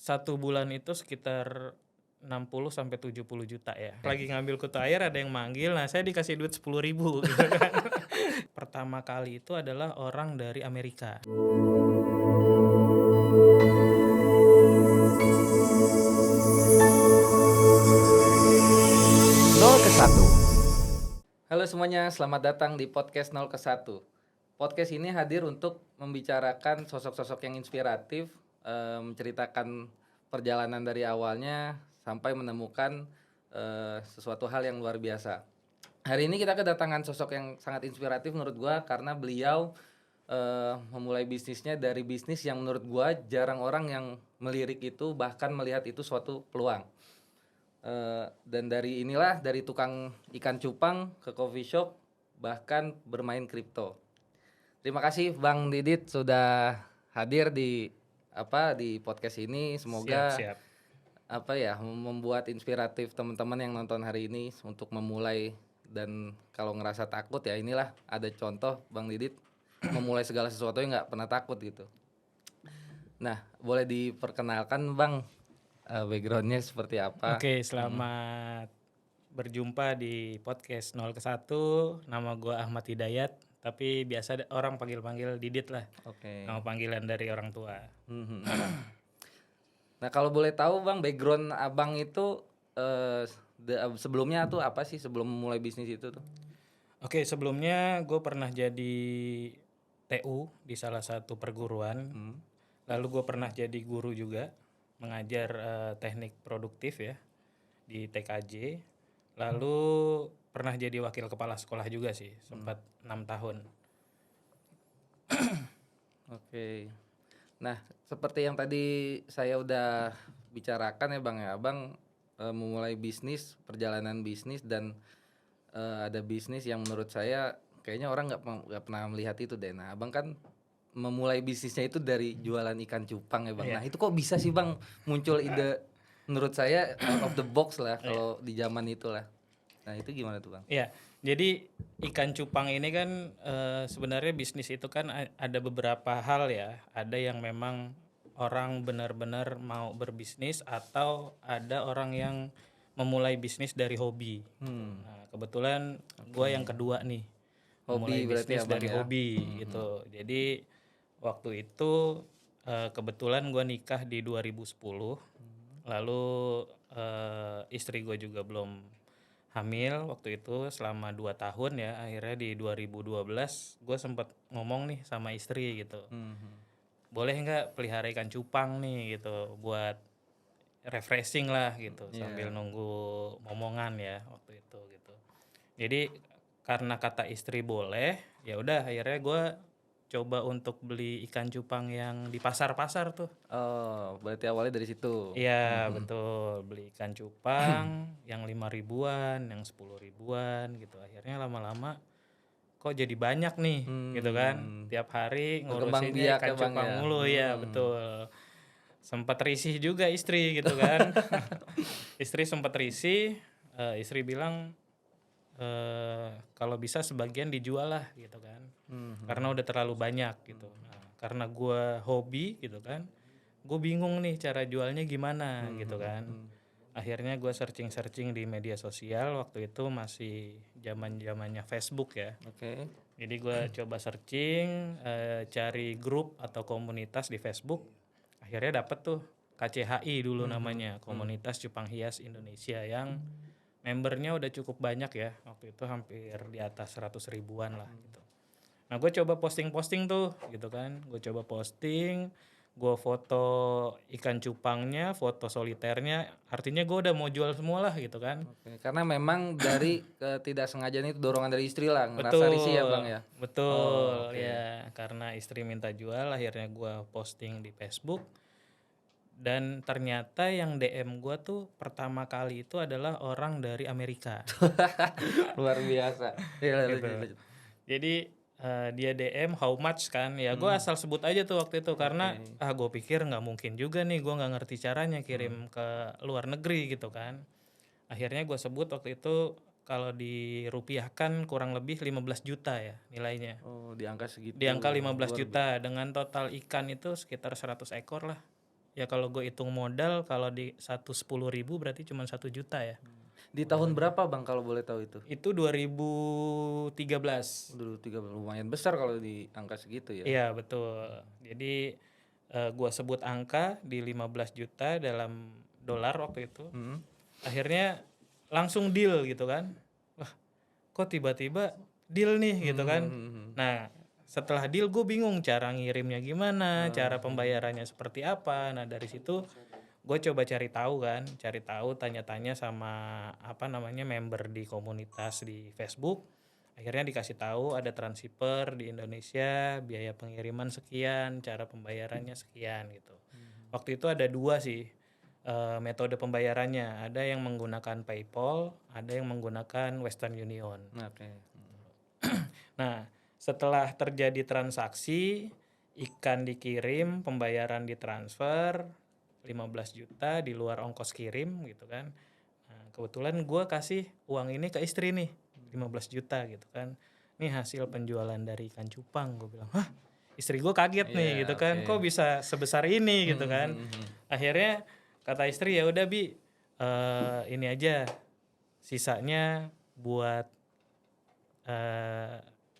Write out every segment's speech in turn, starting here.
satu bulan itu sekitar 60-70 juta ya. Lagi ngambil kutu air ada yang manggil, nah saya dikasih duit 10.000 gitu kan. Pertama kali itu adalah orang dari Amerika. Nol ke 1. Halo semuanya, selamat datang di podcast 0 ke 1. Podcast ini hadir untuk membicarakan sosok-sosok yang inspiratif, menceritakan perjalanan dari awalnya sampai menemukan sesuatu hal yang luar biasa. Hari ini kita kedatangan sosok yang sangat inspiratif menurut gua karena beliau memulai bisnisnya dari bisnis yang menurut gua jarang orang yang melirik itu, bahkan melihat itu suatu peluang. Dan dari tukang ikan cupang ke coffee shop, bahkan bermain kripto. Terima kasih Bang Didit sudah hadir di podcast ini. Semoga Siap. membuat inspiratif teman-teman yang nonton hari ini untuk memulai. Dan kalau ngerasa takut ya inilah ada contoh Bang Didit memulai segala sesuatu yang nggak pernah takut gitu. Nah, boleh diperkenalkan Bang, backgroundnya seperti apa? Oke, selamat berjumpa di podcast 0 ke 1. Nama gue Ahmad Hidayat, tapi biasa orang panggil-panggil Didit lah. Oke. Nama panggilan dari orang tua. Nah, kalau boleh tahu Bang, background Abang itu sebelumnya tuh apa sih sebelum mulai bisnis itu tuh? Oke, sebelumnya gue pernah jadi TU di salah satu perguruan. Lalu gue pernah jadi guru juga, mengajar teknik produktif ya di TKJ. Lalu pernah jadi wakil kepala sekolah juga sih, sempat 6 tahun. Oke. Nah, seperti yang tadi saya udah bicarakan ya Bang ya, Abang memulai bisnis, perjalanan bisnis dan ada bisnis yang menurut saya kayaknya orang nggak pernah melihat itu deh. Nah, Abang kan memulai bisnisnya itu dari jualan ikan cupang ya Bang. Nah, itu kok bisa sih Bang muncul ide, menurut saya out of the box lah kalau di zaman itulah. Nah, itu gimana tuh Bang? Iya, jadi ikan cupang ini kan sebenarnya bisnis itu kan ada beberapa hal ya. Ada yang memang orang benar-benar mau berbisnis atau ada orang yang memulai bisnis dari hobi. Nah, kebetulan gue yang kedua nih, Hobi memulai berarti bisnis ya, Bang, dari ya? hobi gitu. Jadi waktu itu kebetulan gue nikah di 2010, lalu istri gue juga belum hamil waktu itu selama 2 tahun ya. Akhirnya di 2012 gue sempat ngomong nih sama istri gitu, boleh nggak pelihara ikan cupang nih gitu buat refreshing lah gitu sambil nunggu momongan ya waktu itu gitu. Jadi karena kata istri boleh, ya udah akhirnya gue coba untuk beli ikan cupang yang di pasar-pasar tuh. Oh, berarti awalnya dari situ. Iya betul, beli ikan cupang yang 5.000-an, yang 10.000-an gitu. Akhirnya lama-lama kok jadi banyak nih gitu kan. Tiap hari Berkembang ngurusinnya biak ikan ya Bang cupang ya. mulu ya betul. Sempat risih juga istri gitu kan. Istri sempat risih, istri bilang kalau bisa sebagian dijual lah gitu kan. Karena udah terlalu banyak gitu. Nah, karena gue hobi gitu kan, gue bingung nih cara jualnya gimana gitu kan. Akhirnya gue searching di media sosial, waktu itu masih zamannya Facebook ya. Oke. Jadi gue coba searching, cari grup atau komunitas di Facebook. Akhirnya dapet tuh KCHI dulu namanya, Komunitas Cupang Hias Indonesia, yang membernya udah cukup banyak ya. Waktu itu hampir di atas 100 ribuan lah gitu. Nah gue coba posting tuh gitu kan. Gue coba posting, gue foto ikan cupangnya, foto soliternya. Artinya gue udah mau jual semua lah gitu kan. Oke. Karena memang dari ketidaksengajaan itu dorongan dari istri lah, ngerasa risih ya Bang ya. Betul, oke. ya karena istri minta jual, akhirnya gue posting di Facebook. Dan ternyata yang DM gue tuh pertama kali itu adalah orang dari Amerika. Luar biasa. Ya, Gitu. lanjut. Jadi dia DM how much kan, ya gue asal sebut aja tuh waktu itu. Karena gue pikir nggak mungkin juga nih, gue nggak ngerti caranya kirim ke luar negeri gitu kan. Akhirnya gue sebut waktu itu, kalau dirupiahkan kurang lebih 15 juta ya nilainya. Oh, di angka segitu. Di angka 15 Luar juta dengan total ikan itu sekitar 100 ekor lah. ya kalau gue hitung modal kalau di 10.000 berarti cuma 1 juta ya. Di tahun berapa Bang kalau boleh tahu itu? Itu 2013. Dulu 3 lumayan besar kalau di angka segitu ya. Iya betul. Jadi gua sebut angka di 15 juta dalam dolar waktu itu. Akhirnya langsung deal gitu kan. Wah, kok tiba-tiba deal nih gitu kan. Nah, setelah deal gue bingung cara ngirimnya gimana, cara pembayarannya seperti apa. Nah, dari situ gue coba cari tahu kan, tanya-tanya sama member di komunitas di Facebook. Akhirnya dikasih tahu ada transshipper di Indonesia, biaya pengiriman sekian, cara pembayarannya sekian gitu. Waktu itu ada 2 sih metode pembayarannya, ada yang menggunakan PayPal, ada yang menggunakan Western Union. Oke. Nah, setelah terjadi transaksi, ikan dikirim, pembayaran ditransfer 15 juta di luar ongkos kirim gitu kan. Nah, kebetulan gue kasih uang ini ke istri nih, 15 juta gitu kan. Ini hasil penjualan dari ikan cupang, gue bilang. Hah, istri gue kaget nih gitu kan. Kok bisa sebesar ini gitu kan. Akhirnya kata istri ya udah Bi, ini aja sisanya buat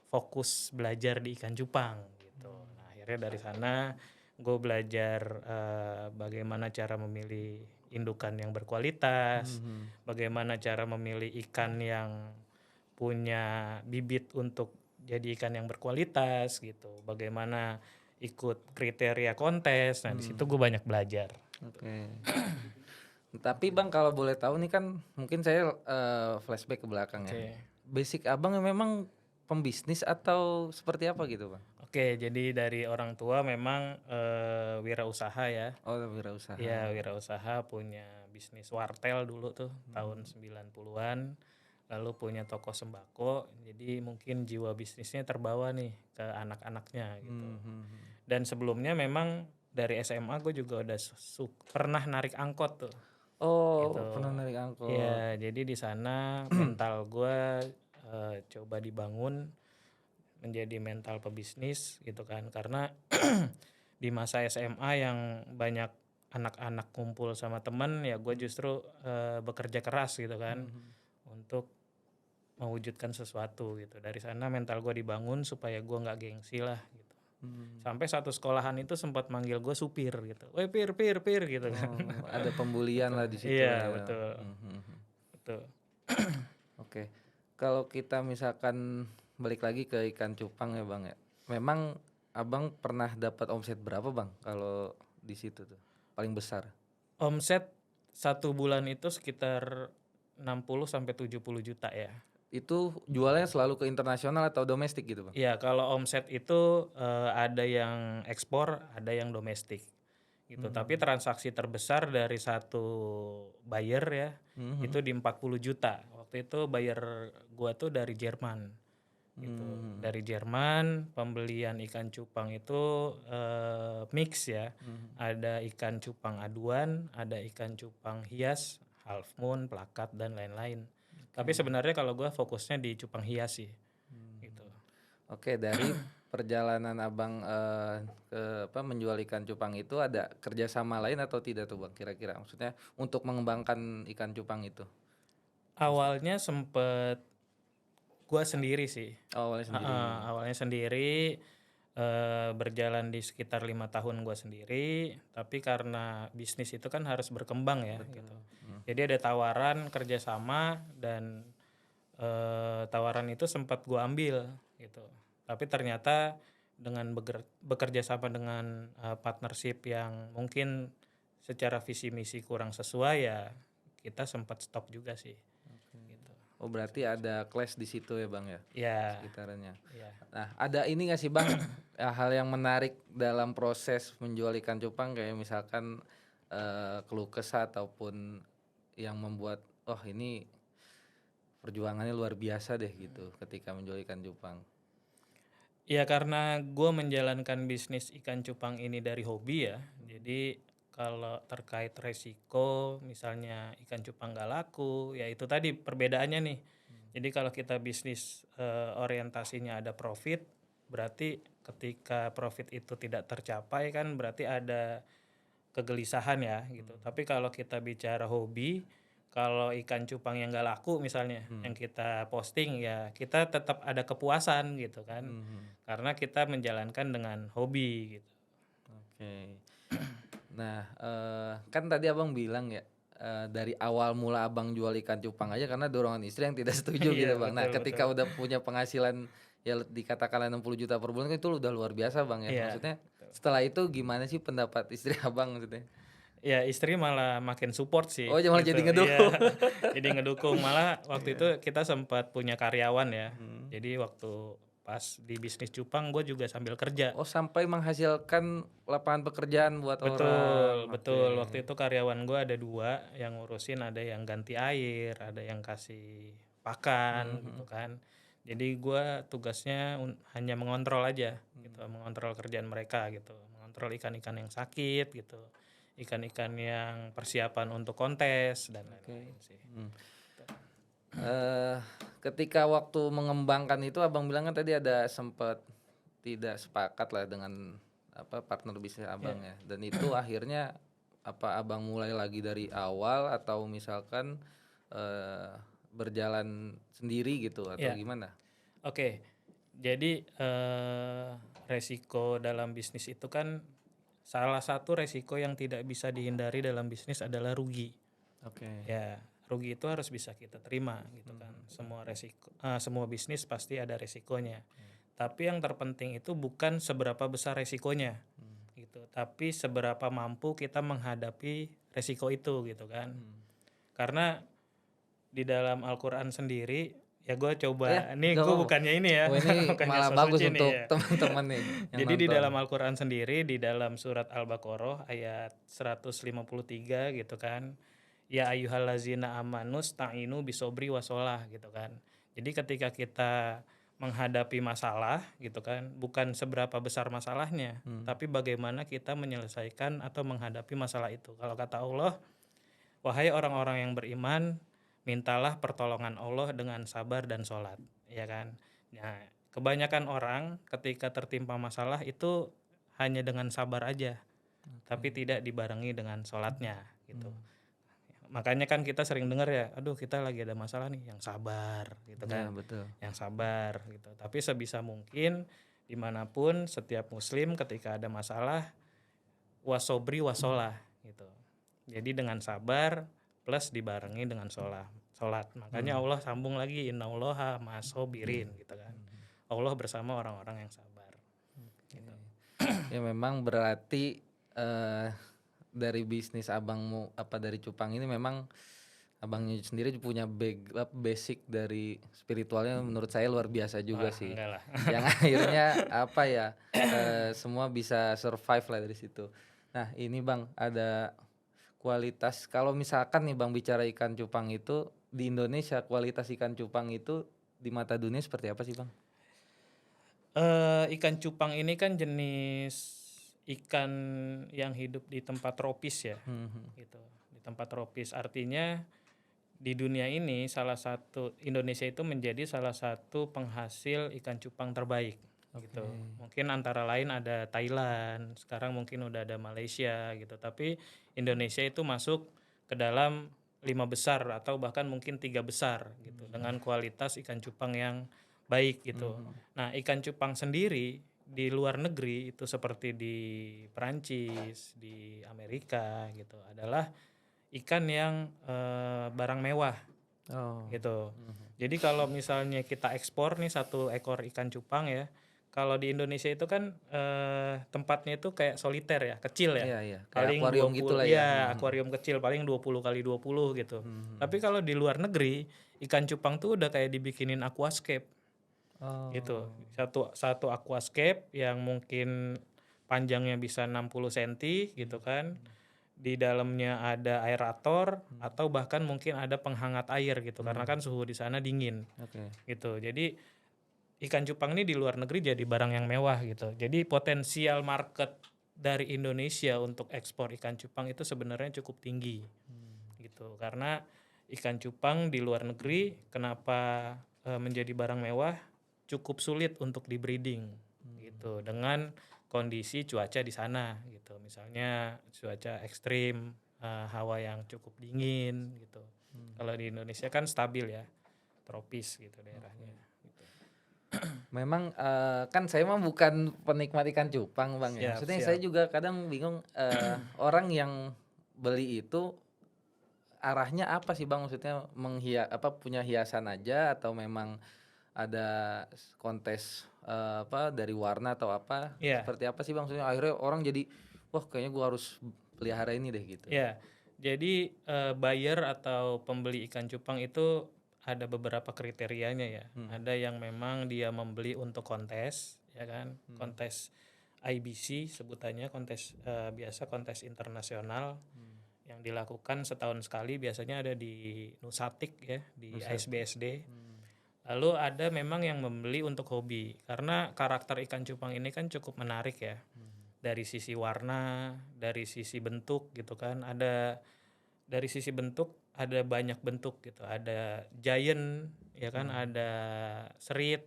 fokus belajar di ikan cupang gitu. Nah, akhirnya dari sana gue belajar bagaimana cara memilih indukan yang berkualitas, bagaimana cara memilih ikan yang punya bibit untuk jadi ikan yang berkualitas gitu, bagaimana ikut kriteria kontes. Nah, di situ gue banyak belajar. Oke. Tapi Bang kalau boleh tahu nih kan mungkin saya flashback ke belakang ya. Basic Abang memang pembisnis atau seperti apa gitu Bang? Oke, jadi dari orang tua memang wirausaha ya. Oh, wirausaha. Iya, wirausaha, punya bisnis wartel dulu tuh tahun 90-an. Lalu punya toko sembako. Jadi mungkin jiwa bisnisnya terbawa nih ke anak-anaknya gitu. Dan sebelumnya memang dari SMA gue juga udah pernah narik angkot tuh. Oh, Gitu. pernah narik angkot. Iya, jadi di sana mental gue coba dibangun menjadi mental pebisnis gitu kan, karena di masa SMA yang banyak anak-anak kumpul sama temen ya gue justru bekerja keras gitu kan untuk mewujudkan sesuatu gitu. Dari sana mental gue dibangun supaya gue nggak gengsi lah gitu. Sampai satu sekolahan itu sempat manggil gue supir gitu, weh pir gitu kan. Ada pembulian lah di situ. Iya ya. betul. Betul. Oke. Kalau kita misalkan balik lagi ke ikan cupang ya Bang ya. Memang Abang pernah dapat omset berapa Bang kalau di situ tuh? Paling besar. Omset 1 bulan itu sekitar 60 sampai 70 juta ya. Itu jualnya selalu ke internasional atau domestik gitu Bang? Iya, kalau omset itu ada yang ekspor, ada yang domestik gitu. Tapi transaksi terbesar dari satu buyer ya, itu di 40 juta. Waktu itu buyer gua tuh dari Jerman gitu. Dari Jerman, pembelian ikan cupang itu mix ya. Ada ikan cupang aduan, ada ikan cupang hias, half moon, plakat dan lain-lain. Tapi sebenarnya kalau gua fokusnya di cupang hias sih. Gitu. Oke, dari perjalanan Abang ke menjual ikan cupang itu ada kerjasama lain atau tidak tuh Bang kira-kira? Maksudnya untuk mengembangkan ikan cupang itu? Awalnya sempet gua sendiri sih. Oh, awalnya sendiri. Awalnya sendiri, berjalan di sekitar 5 tahun gua sendiri. Tapi karena bisnis itu kan harus berkembang ya gitu. Jadi ada tawaran kerjasama dan tawaran itu sempat gua ambil gitu. Tapi ternyata dengan bekerja sama dengan partnership yang mungkin secara visi misi kurang sesuai ya kita sempat stop juga sih. Gitu. Oh, berarti ada clash di situ ya Bang ya? Ya. Sekitarnya. Ya. Nah, ada ini nggak sih Bang hal yang menarik dalam proses menjual ikan cupang kayak misalkan keluh kesah ataupun yang membuat oh ini perjuangannya luar biasa deh gitu ketika menjual ikan cupang. Ya karena gue menjalankan bisnis ikan cupang ini dari hobi ya. Jadi kalau terkait resiko misalnya ikan cupang gak laku, ya itu tadi perbedaannya nih. Jadi kalau kita bisnis orientasinya ada profit, berarti ketika profit itu tidak tercapai kan berarti ada kegelisahan ya gitu. Tapi kalau kita bicara hobi, kalau ikan cupang yang nggak laku misalnya yang kita posting ya kita tetap ada kepuasan gitu kan. Karena kita menjalankan dengan hobi gitu. Oke. Nah, kan tadi Abang bilang ya, dari awal mula Abang jual ikan cupang aja karena dorongan istri yang tidak setuju gitu Iya Bang. Nah, betul ketika betul. udah punya penghasilan ya dikatakanlah 60 juta per bulan kan itu udah luar biasa Bang ya. Iya Maksudnya betul. setelah itu gimana sih pendapat istri Abang maksudnya? Ya istri malah makin support sih Oh, malah gitu. jadi Iya. ngedukung. Jadi ngedukung. Malah waktu Iya. itu kita sempat punya karyawan ya. Hmm. Jadi waktu pas di bisnis cupang gue juga sambil kerja. Oh, sampai menghasilkan lapangan pekerjaan buat Betul, orang. betul. Oke. Waktu itu karyawan gue ada 2 yang ngurusin, ada yang ganti air, ada yang kasih pakan gitu kan. Jadi gue tugasnya hanya mengontrol aja gitu, mengontrol kerjaan mereka gitu, mengontrol ikan-ikan yang sakit gitu, ikan-ikan yang persiapan untuk kontes dan lain-lain sih. Eh, Ketika waktu mengembangkan itu Abang bilang kan tadi ada sempat tidak sepakat lah dengan apa partner bisnis Abang ya. Dan itu akhirnya apa Abang mulai lagi dari awal atau misalkan berjalan sendiri gitu atau Ya. gimana? Oke, jadi resiko dalam bisnis itu kan salah satu resiko yang tidak bisa dihindari dalam bisnis adalah rugi. Oke. Ya, rugi itu harus bisa kita terima gitu kan. Semua bisnis pasti ada resikonya. Tapi yang terpenting itu bukan seberapa besar resikonya gitu, tapi seberapa mampu kita menghadapi resiko itu gitu kan. Karena di dalam Al-Qur'an sendiri ya gue coba nih Gak gue apa-apa. bukannya ini ya Oh, ini bukannya malah so bagus suci untuk nih ya. teman-teman nih yang Jadi di nonton. dalam Al-Qur'an sendiri di dalam surat Al-Baqarah ayat 153 gitu kan. Ya ayyuhallazina amanu sta'inu bisobri wasolah gitu kan. Jadi ketika kita menghadapi masalah gitu kan, bukan seberapa besar masalahnya, tapi bagaimana kita menyelesaikan atau menghadapi masalah itu. Kalau kata Allah, wahai orang-orang yang beriman, mintalah pertolongan Allah dengan sabar dan sholat, ya kan. Nah, kebanyakan orang ketika tertimpa masalah itu hanya dengan sabar aja, tapi tidak dibarengi dengan sholatnya gitu. Makanya kan kita sering dengar ya, aduh kita lagi ada masalah nih, yang sabar gitu Ya, kan, betul. yang sabar gitu. Tapi sebisa mungkin dimanapun setiap muslim ketika ada masalah wasobri wasolah gitu. Jadi dengan sabar plus dibarengi dengan sholat. Makanya Allah sambung lagi innallaha ma'asobirin gitu kan. Allah bersama orang-orang yang sabar. Gitu. Ya memang berarti dari bisnis abangmu apa dari cupang ini memang abangnya sendiri punya basic dari spiritualnya menurut saya luar biasa juga Wah, sih. enggak lah. Yang akhirnya apa ya semua bisa survive lah dari situ. Nah ini Bang ada kualitas kalau misalkan nih Bang bicara ikan cupang itu di Indonesia kualitas ikan cupang itu di mata dunia seperti apa sih Bang? Ikan cupang ini kan jenis ikan yang hidup di tempat tropis ya, gitu. Di tempat tropis artinya di dunia ini Indonesia itu menjadi salah satu penghasil ikan cupang terbaik, gitu. Mungkin antara lain ada Thailand, sekarang mungkin udah ada Malaysia gitu. Tapi Indonesia itu masuk ke dalam 5 besar atau bahkan mungkin 3 besar gitu dengan kualitas ikan cupang yang baik gitu. Nah, ikan cupang sendiri di luar negeri itu seperti di Perancis, di Amerika gitu adalah ikan yang barang mewah gitu. Jadi kalau misalnya kita ekspor nih 1 ekor ikan cupang ya, kalau di Indonesia itu kan tempatnya itu kayak soliter ya, kecil ya. Iya, kayak Paling akuarium 20 gitulah ya. ya, akuarium kecil paling 20 kali 20 gitu. Tapi kalau di luar negeri ikan cupang tuh udah kayak dibikinin aquascape. Gitu. Satu aquascape yang mungkin panjangnya bisa 60 cm gitu kan. Di dalamnya ada aerator atau bahkan mungkin ada penghangat air gitu karena kan suhu di sana dingin. Gitu. Jadi ikan cupang ini di luar negeri jadi barang yang mewah gitu. Jadi potensial market dari Indonesia untuk ekspor ikan cupang itu sebenarnya cukup tinggi. Gitu. Karena ikan cupang di luar negeri kenapa menjadi barang mewah? Cukup sulit untuk di breeding gitu dengan kondisi cuaca di sana gitu. Misalnya cuaca ekstrim, hawa yang cukup dingin gitu. Kalau di Indonesia kan stabil ya, tropis gitu daerahnya. Gitu. Memang kan saya mah bukan penikmat ikan cupang Bang ya. Siap, Maksudnya saya siap. juga kadang bingung orang yang beli itu arahnya apa sih Bang? Maksudnya punya hiasan aja atau memang ada kontes dari warna atau apa? Iya, Seperti apa sih Bang? Maksudnya akhirnya orang jadi wah kayaknya gua harus pelihara ini deh gitu. ya. Jadi buyer atau pembeli ikan cupang itu ada beberapa kriterianya ya. Ada yang memang dia membeli untuk kontes, ya kan? Kontes IBC sebutannya, kontes biasa kontes internasional yang dilakukan setahun sekali, biasanya ada di Nusatik ya, di ASBSD. Lalu ada memang yang membeli untuk hobi, karena karakter ikan cupang ini kan cukup menarik ya. Dari sisi warna, dari sisi bentuk gitu kan. Dari sisi bentuk ada banyak bentuk gitu. Ada giant ya kan, ada serit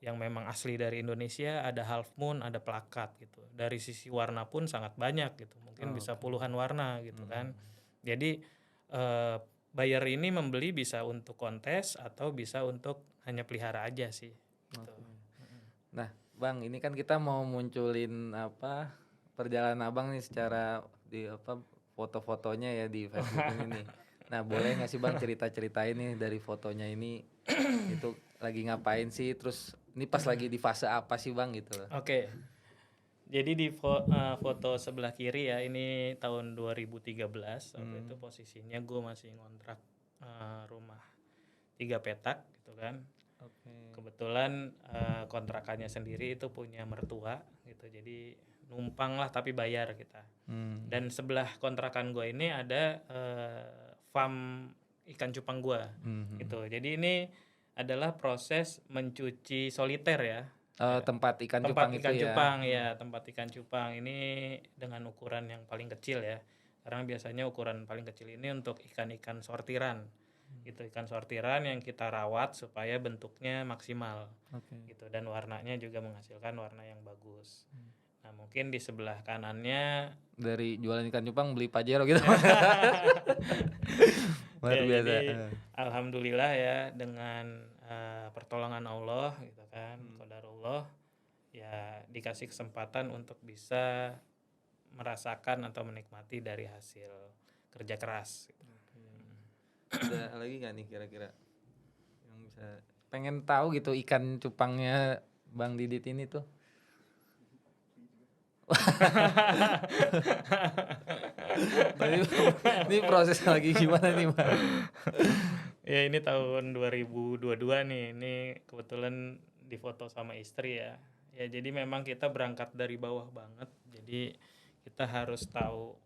yang memang asli dari Indonesia, ada half moon, ada plakat gitu. Dari sisi warna pun sangat banyak gitu. Mungkin bisa puluhan warna gitu kan. Jadi buyer ini membeli bisa untuk kontes atau bisa untuk hanya pelihara aja sih gitu. Nah, Bang, ini kan kita mau munculin perjalanan Abang nih secara di foto-fotonya ya di Facebook ini nih. Nah, boleh nggak sih Bang cerita-ceritain nih dari fotonya ini itu lagi ngapain sih? Terus ini pas lagi di fase apa sih Bang gitu loh. Oke. Jadi di foto sebelah kiri ya, ini tahun 2013. Waktu itu posisinya gue masih ngontrak rumah 3 petak gitu kan. Kebetulan kontrakannya sendiri itu punya mertua gitu. Jadi numpang lah tapi bayar kita. Dan sebelah kontrakan gue ini ada farm ikan cupang gue gitu. Jadi ini adalah proses mencuci soliter ya. Tempat ikan Tempat cupang ikan itu ya. cupang ya, tempat ikan cupang ini dengan ukuran yang paling kecil ya. Karena biasanya ukuran paling kecil ini untuk ikan-ikan sortiran. Gitu, ikan sortiran yang kita rawat supaya bentuknya maksimal. Gitu, dan warnanya juga menghasilkan warna yang bagus. Nah, mungkin di sebelah kanannya Dari jualan ikan cupang beli Pajero gitu. Luar ya, biasa. jadi alhamdulillah ya dengan pertolongan Allah gitu kan, qadarullah ya dikasih kesempatan untuk bisa merasakan atau menikmati dari hasil kerja keras gitu. Ada lagi nggak nih kira-kira yang bisa pengen tahu gitu ikan cupangnya Bang Didit ini tuh? Ini proses lagi gimana nih Bang? Ya ini tahun 2022 nih, ini kebetulan difoto sama istri ya. Ya jadi memang kita berangkat dari bawah banget, jadi kita harus tahu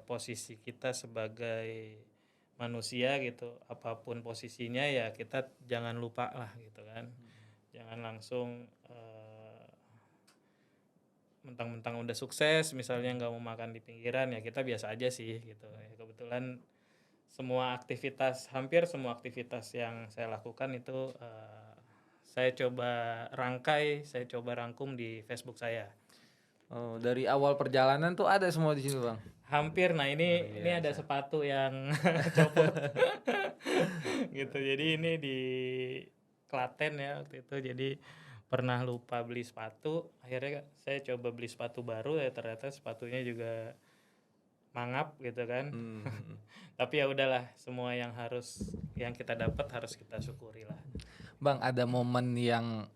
posisi kita sebagai manusia gitu, apapun posisinya ya kita jangan lupa lah gitu kan. Jangan langsung mentang-mentang udah sukses misalnya nggak mau makan di pinggiran, ya kita biasa aja sih gitu ya. Kebetulan hampir semua aktivitas yang saya lakukan itu saya coba rangkum di Facebook saya. Oh, dari awal perjalanan tuh ada semua di sini Bang. Hampir. Nah ini ada sepatu yang copot gitu. Jadi ini di Klaten ya waktu itu. Jadi pernah lupa beli sepatu, akhirnya saya coba beli sepatu baru ya, ternyata sepatunya juga mangap gitu kan. Tapi ya udahlah, semua yang kita dapat harus kita syukuri lah. Bang, ada momen yang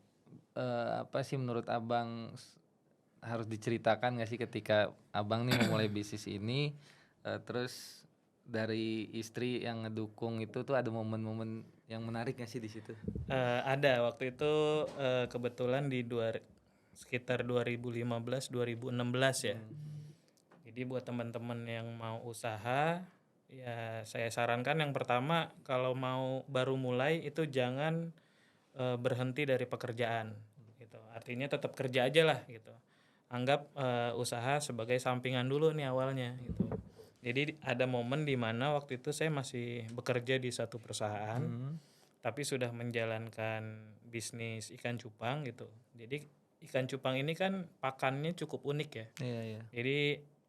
apa sih menurut Abang harus diceritakan nggak sih ketika Abang nih memulai bisnis ini, terus dari istri yang ngedukung itu tuh ada momen-momen yang menarik nggak sih di situ? Ada waktu itu kebetulan di sekitar 2015-2016 ya. Jadi buat teman-teman yang mau usaha, ya saya sarankan yang pertama kalau mau baru mulai itu jangan berhenti dari pekerjaan gitu. Artinya tetap kerja aja lah gitu. Anggap usaha sebagai sampingan dulu nih awalnya gitu. Jadi ada momen di mana waktu itu saya masih bekerja di satu perusahaan, tapi sudah menjalankan bisnis ikan cupang gitu. Jadi ikan cupang ini kan pakannya cukup unik ya. Iya, iya. Jadi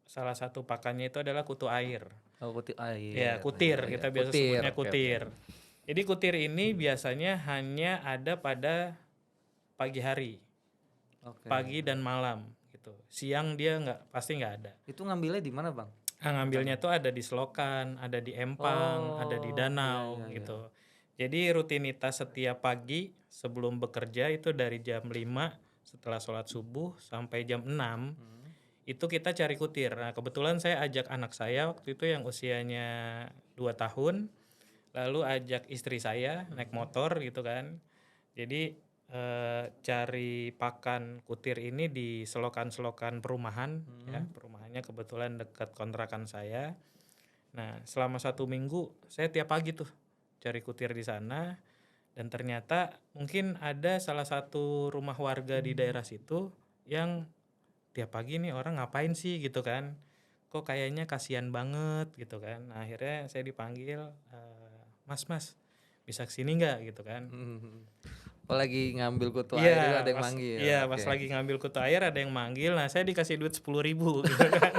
salah satu pakannya itu adalah kutu air. Oh, kutir. Ah, Ya, iya. kutir, Iya, iya. kita biasa Kutir. sebutnya Oke, oke. kutir. Jadi kutir ini biasanya hanya ada pada pagi hari, Oke. pagi dan malam gitu. Siang dia pasti nggak ada. Itu ngambilnya di mana, Bang? Ngambilnya tuh ada di selokan, ada di empang, ada di Oh, danau iya, iya, gitu. Jadi rutinitas setiap pagi sebelum bekerja itu dari jam 5 setelah sholat subuh sampai jam 6 itu kita cari kutir. Nah, kebetulan saya ajak anak saya waktu itu yang usianya 2 tahun, lalu ajak istri saya naik motor gitu kan. Jadi cari pakan kutir ini di selokan-selokan perumahan ya, perumahannya kebetulan dekat kontrakan saya. Nah, selama 1 minggu saya tiap pagi tuh cari kutir di sana, dan ternyata mungkin ada salah satu rumah warga di daerah situ yang tiap pagi nih orang ngapain sih gitu kan, kok kayaknya kasihan banget gitu kan. Nah, akhirnya saya dipanggil, mas bisa kesini nggak gitu kan. Oh, lagi ngambil kutu air itu ada yang pas, manggil. iya Oke. pas lagi ngambil kutu air ada yang manggil. Nah, saya dikasih duit 10.000 gitu kan.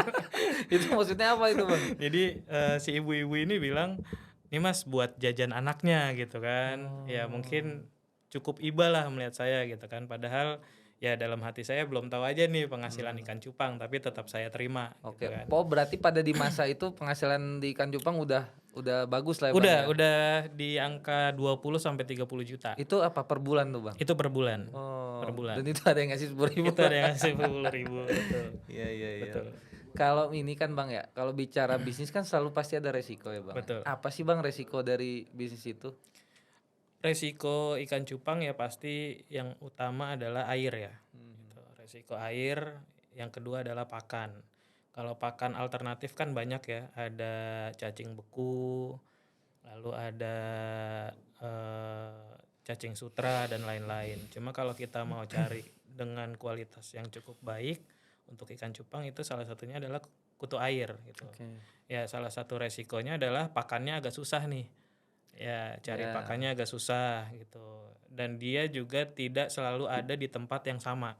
Itu maksudnya apa itu, Bang? Jadi si ibu-ibu ini bilang, nih mas buat jajan anaknya gitu kan. Ya mungkin cukup iba lah melihat saya gitu kan. Padahal ya dalam hati saya belum tahu aja nih penghasilan ikan cupang, tapi tetap saya terima. Oke. Gitu kan. Oh, berarti pada di masa itu penghasilan di ikan cupang udah bagus lah ya, Bang, ya? Udah di angka 20 sampai 30 juta. Itu apa per bulan tuh, Bang? Itu per bulan. Oh, Per bulan. dan itu ada yang ngasih 10.000. Itu ada yang ngasih 10.000 betul. Iya, iya, iya. Betul. Kalau ini kan, Bang, ya, kalau bicara bisnis kan selalu pasti ada resiko ya, Bang. Betul. Apa sih, Bang, resiko dari bisnis itu? Resiko ikan cupang ya pasti yang utama adalah air ya. Gitu. Resiko air, yang kedua adalah pakan. Kalau pakan alternatif kan banyak ya, ada cacing beku, lalu ada cacing sutra dan lain-lain. Cuma kalau kita mau cari dengan kualitas yang cukup baik untuk ikan cupang itu salah satunya adalah kutu air gitu. Oke. Ya salah satu resikonya adalah pakannya agak susah nih. Ya cari Ya. pakannya agak susah gitu. Dan dia juga tidak selalu ada di tempat yang sama.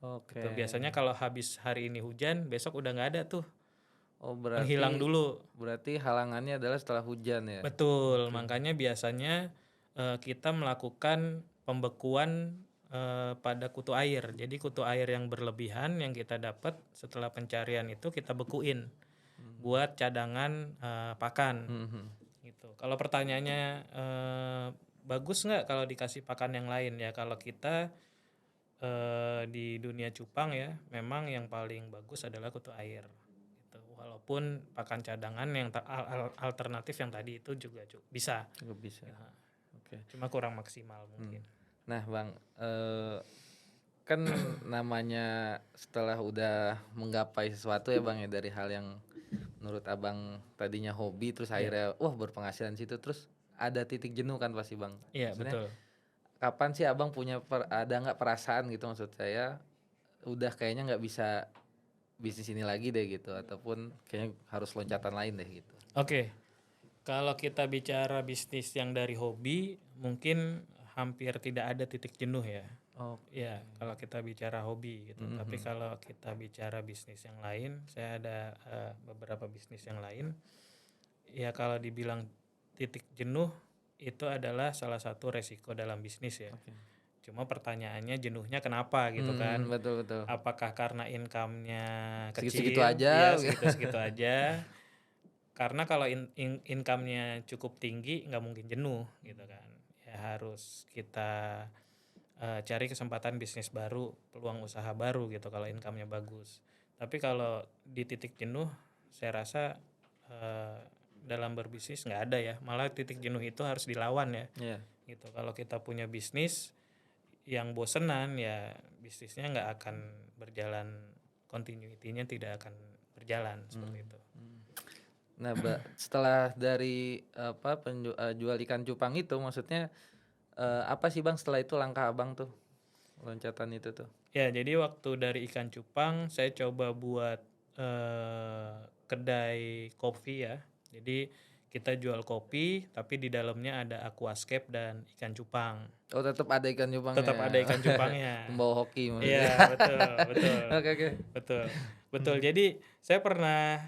Oke. Gitu. Biasanya kalau habis hari ini hujan, besok udah nggak ada tuh. Oh, berarti Menghilang dulu. Berarti halangannya adalah setelah hujan ya. Betul, makanya biasanya kita melakukan pembekuan pada kutu air. Jadi kutu air yang berlebihan yang kita dapat setelah pencarian itu kita bekuin buat cadangan pakan. Gitu. Kalau pertanyaannya bagus nggak kalau dikasih pakan yang lain ya? Kalau kita di dunia cupang ya, memang yang paling bagus adalah kutu air. Gitu. Walaupun pakan cadangan yang alternatif yang tadi itu juga bisa. Juga bisa. Ya. Oke. Cuma kurang maksimal mungkin. Nah, Bang, kan namanya setelah udah menggapai sesuatu ya, Bang, ya, dari hal yang menurut Abang tadinya hobi terus akhirnya wah berpenghasilan situ, terus ada titik jenuh kan pasti, Bang. Iya, Maksudnya, betul. kapan sih Abang punya ada nggak perasaan gitu, maksud saya udah kayaknya nggak bisa bisnis ini lagi deh gitu, ataupun kayaknya harus loncatan lain deh gitu. Oke. Kalau kita bicara bisnis yang dari hobi, mungkin hampir tidak ada titik jenuh ya. Oh, Ya, kalau kita bicara hobi gitu. Tapi kalau kita bicara bisnis yang lain, saya ada beberapa bisnis yang lain. Ya, kalau dibilang titik jenuh itu adalah salah satu resiko dalam bisnis ya. Cuma pertanyaannya jenuhnya kenapa gitu kan? betul. Apakah karena income-nya kecil? Segitu-segitu aja, Ya, gitu. segitu-segitu aja. Karena kalau income-nya cukup tinggi nggak mungkin jenuh gitu kan. Ya harus kita cari kesempatan bisnis baru, peluang usaha baru gitu kalau income-nya bagus. Tapi kalau di titik jenuh, saya rasa dalam berbisnis nggak ada ya. Malah titik jenuh itu harus dilawan ya. Iya. Gitu. Kalau kita punya bisnis yang bosenan ya bisnisnya nggak akan berjalan, continuity-nya tidak akan berjalan seperti itu. Nah, setelah dari jual ikan cupang itu, maksudnya apa sih, Bang, setelah itu langkah Abang tuh loncatan itu tuh? Ya, jadi waktu dari ikan cupang saya coba buat kedai kopi ya. Jadi kita jual kopi tapi di dalamnya ada aquascape dan ikan cupang. Oh, tetap ada ikan cupangnya. Tetap ada ikan cupangnya. Pembawa hoki maksudnya. Iya, betul. Oke. Betul. Jadi saya pernah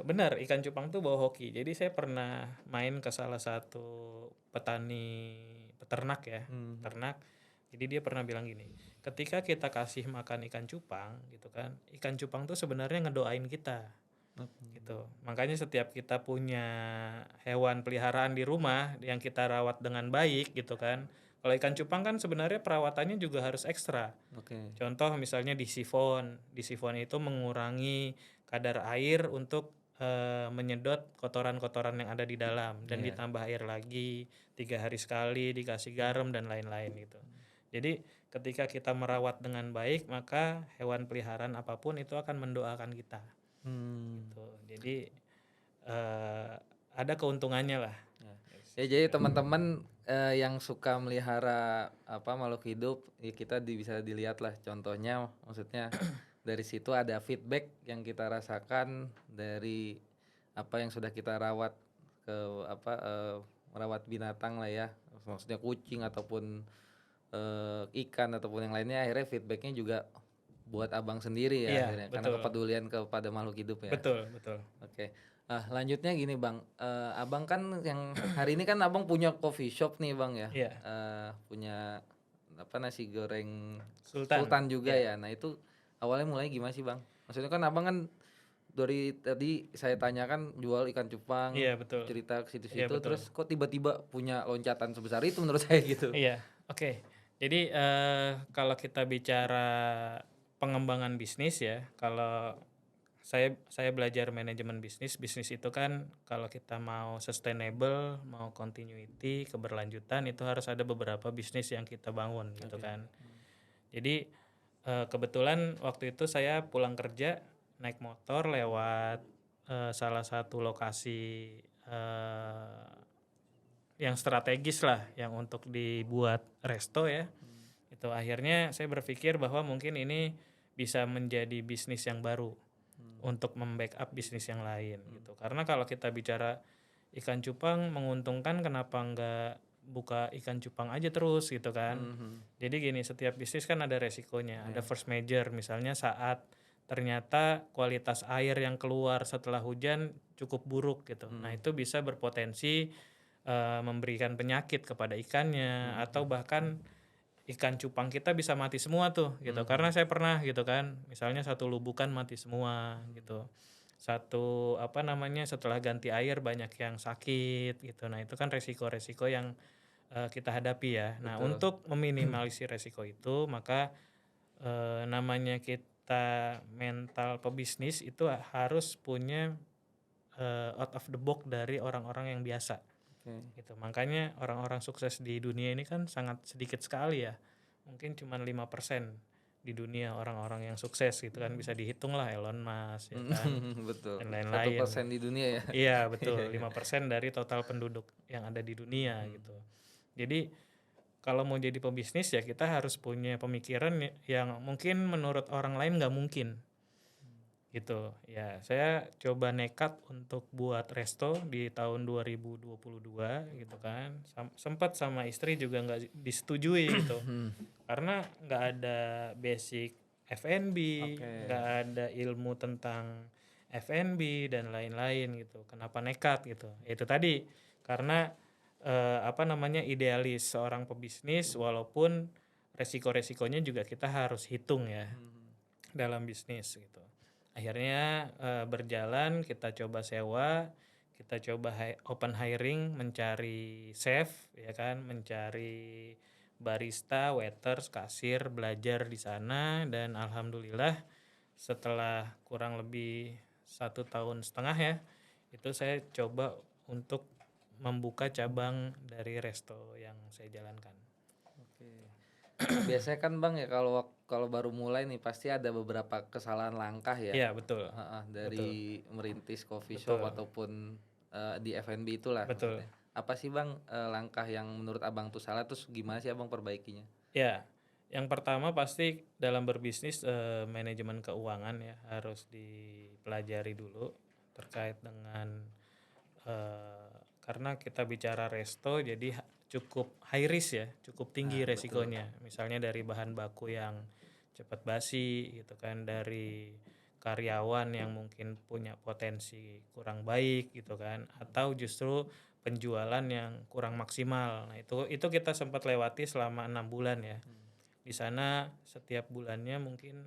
benar ikan cupang tuh bawa hoki. Jadi saya pernah main ke salah satu peternak ya, peternak. Jadi dia pernah bilang gini, ketika kita kasih makan ikan cupang gitu kan, ikan cupang tuh sebenarnya ngedoain kita. Gitu. Makanya setiap kita punya hewan peliharaan di rumah yang kita rawat dengan baik gitu kan. Kalau ikan cupang kan sebenarnya perawatannya juga harus ekstra. Oke. Contoh misalnya disifon. Disifon itu mengurangi kadar air untuk menyedot kotoran-kotoran yang ada di dalam dan ditambah air lagi 3 hari sekali, dikasih garam dan lain-lain gitu. Jadi ketika kita merawat dengan baik, maka hewan peliharaan apapun itu akan mendoakan kita. Gitu. Jadi ada keuntungannya lah. Ya, jadi teman-teman yang suka melihara makhluk hidup, ya kita bisa dilihat lah contohnya, maksudnya dari situ ada feedback yang kita rasakan dari apa yang sudah kita rawat ke merawat binatang lah ya, maksudnya kucing ataupun ikan ataupun yang lainnya, akhirnya feedbacknya juga buat abang sendiri ya, Iya, akhirnya betul. karena kepedulian kepada makhluk hidup ya. Betul. Oke. Lanjutnya gini bang, abang kan yang hari ini kan abang punya coffee shop nih bang ya. Iya. Punya nasi goreng Sultan. Sultan juga ya. Nah itu awalnya mulai gimana sih bang? Maksudnya kan abang kan dari tadi saya tanyakan jual ikan cupang, Iya, betul. cerita ke situ-situ, Iya, betul. terus kok tiba-tiba punya loncatan sebesar itu menurut saya gitu. Iya, oke. Jadi kalau kita bicara pengembangan bisnis ya, kalau saya belajar manajemen bisnis itu kan kalau kita mau sustainable, mau continuity, keberlanjutan, itu harus ada beberapa bisnis yang kita bangun gitu kan. Jadi kebetulan waktu itu saya pulang kerja naik motor lewat salah satu lokasi yang strategis lah, yang untuk dibuat resto ya. Itu akhirnya saya berpikir bahwa mungkin ini bisa menjadi bisnis yang baru untuk membackup bisnis yang lain gitu. Karena kalau kita bicara ikan cupang menguntungkan, kenapa enggak buka ikan cupang aja terus gitu kan. Jadi gini, setiap bisnis kan ada resikonya, ada force major, misalnya saat ternyata kualitas air yang keluar setelah hujan cukup buruk gitu. Nah itu bisa berpotensi memberikan penyakit kepada ikannya, atau bahkan ikan cupang kita bisa mati semua tuh gitu. Karena saya pernah gitu kan, misalnya satu lubukan mati semua gitu. Satu setelah ganti air banyak yang sakit gitu. Nah itu kan resiko-resiko yang kita hadapi ya. Nah untuk meminimalisir resiko itu, maka namanya kita mental pebisnis itu harus punya out of the box dari orang-orang yang biasa. Gitu. Makanya orang-orang sukses di dunia ini kan sangat sedikit sekali ya. Mungkin cuma 5% di dunia orang-orang yang sukses gitu kan, bisa dihitung lah Elon Musk ya kan. Betul. Dan lain-lain. 1% di dunia ya. Iya, betul. 5% dari total penduduk yang ada di dunia gitu. Jadi kalau mau jadi pebisnis ya kita harus punya pemikiran yang mungkin menurut orang lain nggak mungkin. Gitu ya, saya coba nekat untuk buat resto di tahun 2022 gitu kan. Sempat sama istri juga nggak disetujui gitu, karena nggak ada basic F&B, nggak ada ilmu tentang F&B dan lain-lain gitu. Kenapa nekat gitu? Itu tadi karena idealis seorang pebisnis, walaupun resiko-resikonya juga kita harus hitung ya dalam bisnis gitu. Akhirnya berjalan, kita coba sewa, kita coba open hiring, mencari chef ya kan, mencari barista, waiters, kasir, belajar di sana, dan alhamdulillah setelah kurang lebih 1,5 tahun ya, itu saya coba untuk membuka cabang dari resto yang saya jalankan. Biasanya kan bang ya kalau baru mulai nih pasti ada beberapa kesalahan langkah ya. Iya betul. Dari merintis coffee shop ataupun di F&B itulah. Betul. Maksudnya. Apa sih bang langkah yang menurut abang tuh salah, terus gimana sih abang perbaikinya? Ya, yang pertama pasti dalam berbisnis manajemen keuangan ya harus dipelajari dulu terkait dengan karena kita bicara resto jadi cukup high risk ya, cukup tinggi resikonya. Misalnya dari bahan baku yang cepat basi gitu kan, dari karyawan yang mungkin punya potensi kurang baik gitu kan, atau justru penjualan yang kurang maksimal. Nah, itu kita sempat lewati selama 6 bulan ya. Di sana setiap bulannya mungkin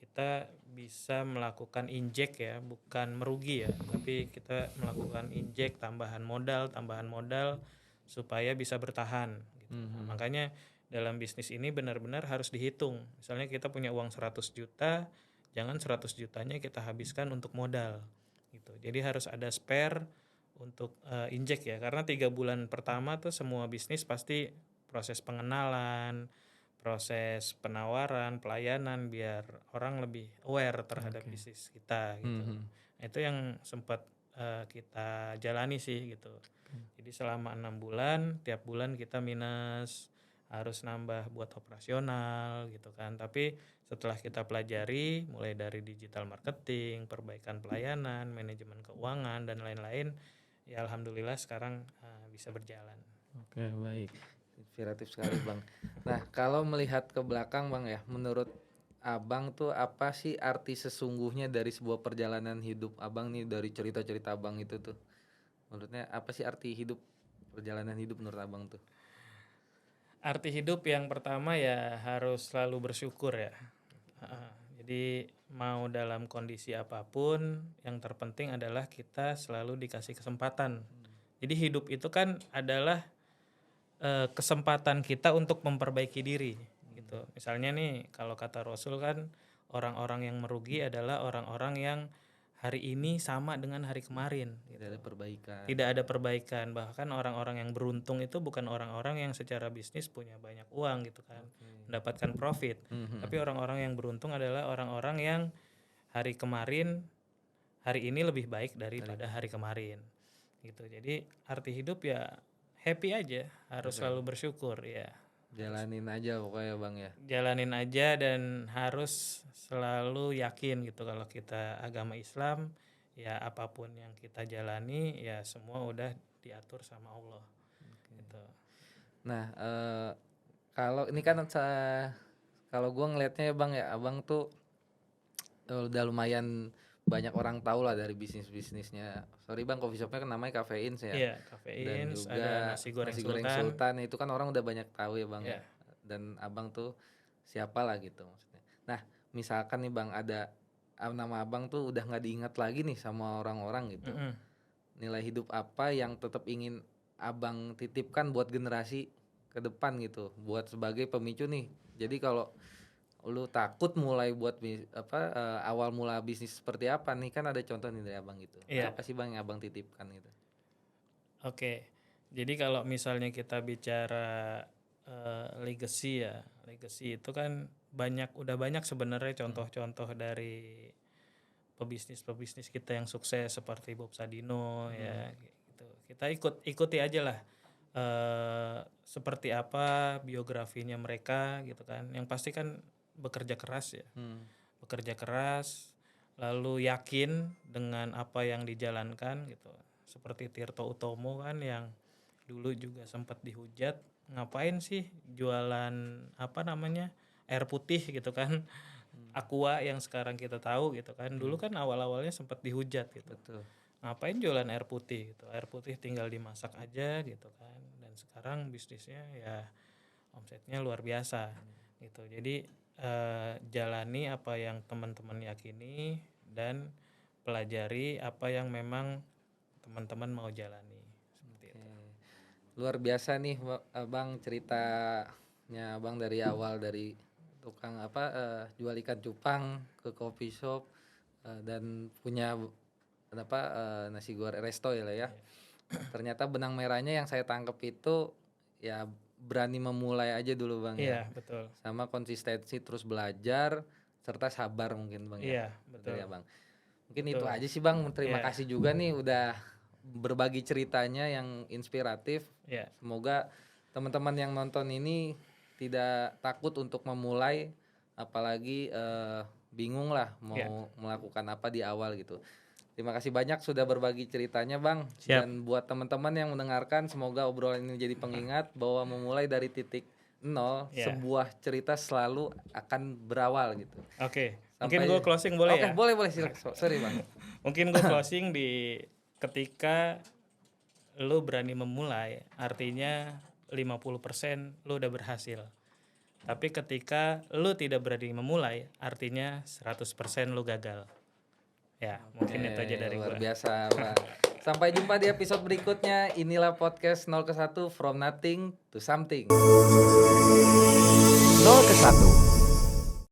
kita bisa melakukan injek ya, bukan merugi ya, tapi kita melakukan injek tambahan modal supaya bisa bertahan gitu. Nah, makanya dalam bisnis ini benar-benar harus dihitung. Misalnya kita punya uang 100 juta, jangan 100 jutanya kita habiskan untuk modal gitu. Jadi harus ada spare untuk injek ya, karena 3 bulan pertama tuh semua bisnis pasti proses pengenalan, proses penawaran, pelayanan biar orang lebih aware terhadap bisnis kita gitu. Nah, itu yang sempat kita jalani sih gitu. Jadi selama 6 bulan, tiap bulan kita minus, harus nambah buat operasional gitu kan. Tapi setelah kita pelajari mulai dari digital marketing, perbaikan pelayanan, manajemen keuangan dan lain-lain, ya alhamdulillah sekarang bisa berjalan. Oke, baik. Inspiratif sekali Bang. Nah, kalau melihat ke belakang Bang ya, menurut Abang tuh apa sih arti sesungguhnya dari sebuah perjalanan hidup Abang nih, dari cerita-cerita Abang itu tuh? Menurutnya apa sih arti hidup, perjalanan hidup menurut Abang tuh? Arti hidup yang pertama ya harus selalu bersyukur ya. Jadi mau dalam kondisi apapun, yang terpenting adalah kita selalu dikasih kesempatan. Jadi hidup itu kan adalah kesempatan kita untuk memperbaiki diri gitu. Misalnya nih kalau kata Rasul kan, orang-orang yang merugi adalah orang-orang yang hari ini sama dengan hari kemarin gitu. Tidak ada perbaikan. Tidak ada perbaikan. Bahkan orang-orang yang beruntung itu bukan orang-orang yang secara bisnis punya banyak uang gitu kan, mendapatkan profit. Tapi orang-orang yang beruntung adalah orang-orang yang hari ini lebih baik daripada hari kemarin gitu. Jadi arti hidup ya happy aja, harus selalu bersyukur ya. Jalanin aja pokoknya Bang ya. Jalanin aja dan harus selalu yakin gitu kalau kita agama Islam, ya apapun yang kita jalani ya semua udah diatur sama Allah gitu. Nah, kalau ini kan kalau gue ngelihatnya ya Bang ya, Abang tuh udah lumayan banyak orang tahu lah dari bisnisnya. Sorry Bang, coffee shopnya kan namanya Kafein ya. Iya, Dan Kafein, juga ada nasi goreng Sultan. Sultan itu kan orang udah banyak tahu ya Bang. Iya. Dan Abang tuh siapa lah gitu maksudnya. Nah, misalkan nih Bang ada nama Abang tuh udah nggak diingat lagi nih sama orang-orang gitu. Nilai hidup apa yang tetap ingin Abang titipkan buat generasi ke depan gitu, buat sebagai pemicu nih. Jadi kalau lu takut mulai buat awal mula bisnis seperti apa nih, kan ada contoh nih dari Abang gitu. Iya. Apa sih Bang yang Abang titipkan gitu? Oke. Jadi kalau misalnya kita bicara legacy ya, legacy itu kan udah banyak sebenarnya contoh-contoh dari pebisnis kita yang sukses seperti Bob Sadino ya gitu. Kita ikuti aja lah seperti apa biografinya mereka gitu kan. Yang pasti kan bekerja keras ya. Bekerja keras, lalu yakin dengan apa yang dijalankan gitu. Seperti Tirto Utomo kan yang dulu juga sempat dihujat, ngapain sih jualan air putih gitu kan, Aqua yang sekarang kita tahu gitu kan, dulu kan awal-awalnya sempat dihujat gitu. Betul. Ngapain jualan air putih gitu, air putih tinggal dimasak aja gitu kan, dan sekarang bisnisnya ya omsetnya luar biasa gitu. Jadi jalani apa yang teman-teman yakini dan pelajari apa yang memang teman-teman mau jalani seperti itu. Luar biasa nih Bang, ceritanya Bang dari awal, dari tukang jual ikan cupang ke coffee shop dan punya nasi goreng resto ya lah ya. Ternyata benang merahnya yang saya tangkap itu ya berani memulai aja dulu Bang ya. Betul. Sama konsistensi terus belajar serta sabar mungkin Bang ya. Betul ya Bang. Mungkin itu aja sih Bang. Terima kasih juga nih udah berbagi ceritanya yang inspiratif. Semoga teman-teman yang nonton ini tidak takut untuk memulai, apalagi bingung lah mau melakukan apa di awal gitu. Terima kasih banyak sudah berbagi ceritanya Bang. Siap. Dan buat teman-teman yang mendengarkan, semoga obrolan ini jadi pengingat bahwa memulai dari titik nol, sebuah cerita selalu akan berawal gitu. Oke. Mungkin gue closing boleh ya? Oke, boleh silakan. Sorry Bang. Mungkin gue closing di ketika lu berani memulai, artinya 50% lu udah berhasil. Tapi ketika lu tidak berani memulai, artinya 100% lu gagal. Ya, mungkin itu aja dari gue. Luar biasa, Bang. Sampai jumpa di episode berikutnya. Inilah podcast 0 ke 1 from nothing to something. 0 ke 1